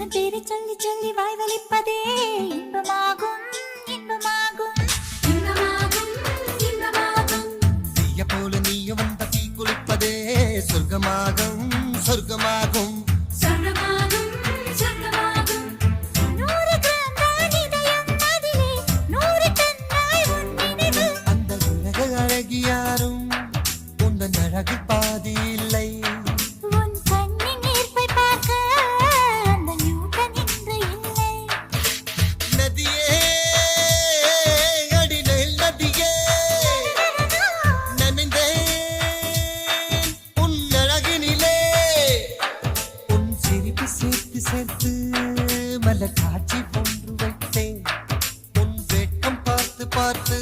உந்தன் பேரை சொல்லி சொல்லி வாய் வலிப்பதே இன்பமாகும் இன்பமாகும் இன்பமாகும் இன்பமாகும். தீய போல நீயும் வந்த தீ குளிப்பதே சொர்க்கமாகும் சொர்க்கமாகும் சொர்க்கமாகும் சொர்க்கமாகும். 100 கிராம் தான் இதயம் அதிலே 100 டன்னாய் உன் நினைவு. அந்த உலக அழகி யாரும் உந்தன் அழகு பாதி இல்லை. உன் கண்ணின் ஈர்ப்பை பார்க்க அந்த நியூட்டன் இன்று இல்லை. நதியே அடிநெல் நதியே நனைந்தேன் உன் அழகினிலே. உன் சிரிப்பு சேர்த்து சேர்த்து மலர் காட்சி ஒன்று வைத்தேன். உன் வெட்கம் பார்த்து பார்த்து